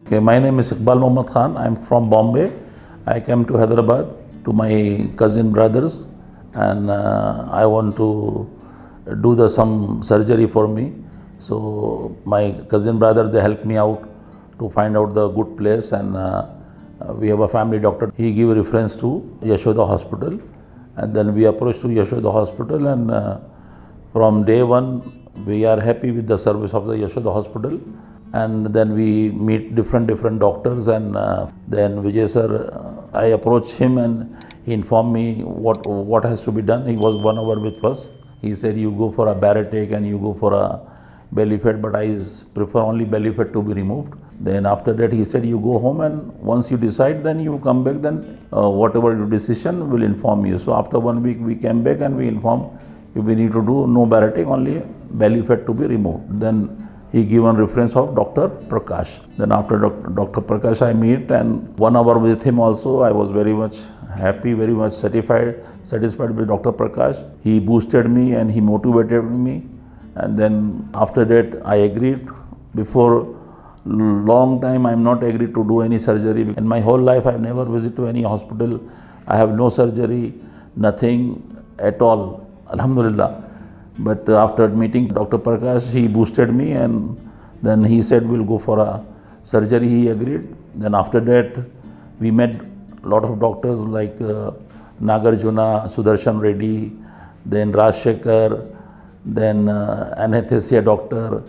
Okay, my name is Iqbal Mohd Khan. I'm from Bombay. I came to Hyderabad to my cousin brothers, and I want to do some surgery for me. So my cousin brother, they helped me out to find out the good place, and we have a family doctor. He gave reference to Yashoda Hospital, and then we approached to Yashoda Hospital, and from day one we are happy with the service of the Yashoda Hospital. And then we meet different doctors, and then Vijay sir, I approached him and he informed me what has to be done. He was 1 hour with us. He said you go for a bariatric and you go for a belly fat, but I prefer only belly fat to be removed. Then after that he said you go home, and once you decide then you come back, then whatever your decision will inform you. So after 1 week we came back and we informed you we need to do no bariatric, only belly fat to be removed. Then he given reference of Dr. Prakash. Then after Dr. Prakash I meet, and 1 hour with him also. I was very much happy, very much satisfied with Dr. Prakash. He boosted me and he motivated me. And then after that I agreed. Before long time I am not agreed to do any surgery. In my whole life I have never visited to any hospital. I have no surgery, nothing at all. Alhamdulillah. But after meeting Dr. Prakash, he boosted me, and then he said we'll go for a surgery. He agreed. Then after that, we met a lot of doctors like Nagarjuna, Sudarshan Reddy, then Rajshekhar, then anesthesia doctor,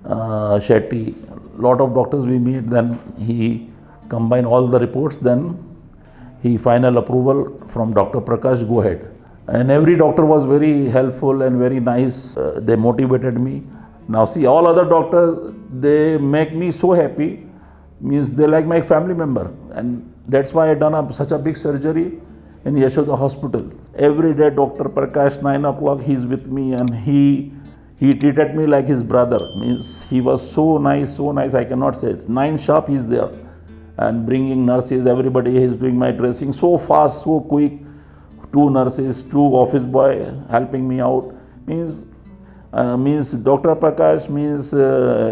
Shetty. Lot of doctors we meet. Then he combined all the reports. Then he final approval from Dr. Prakash, go ahead. And every doctor was very helpful and very nice. They motivated me. Now see, all other doctors, they make me so happy. Means they like my family member. And that's why I done such a big surgery in Yashoda Hospital. Every day Dr. Prakash, 9 o'clock, he's with me, and he treated me like his brother. Means he was so nice, I cannot say it. 9 sharp he's there. And bringing nurses, everybody, he's doing my dressing so fast, so quick. 2 nurses, 2 office boy helping me out. Means Dr. Prakash means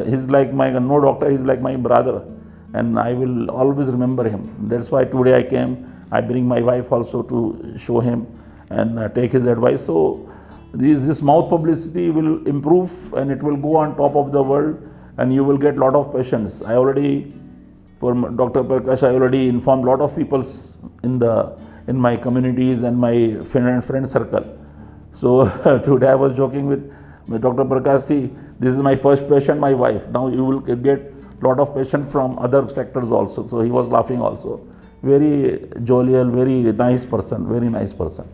he's like no doctor, he's like my brother, and I will always remember him. That's why today I came. I bring my wife also to show him and take his advice. So this mouth publicity will improve, and it will go on top of the world, and you will get lot of patients. For Dr. Prakash, I already informed lot of people in my communities and my friend circle. So today I was joking with Dr. Prakash, see, this is my first patient, my wife. Now you will get lot of patients from other sectors also. So he was laughing also. Very jovial, very nice person, very nice person.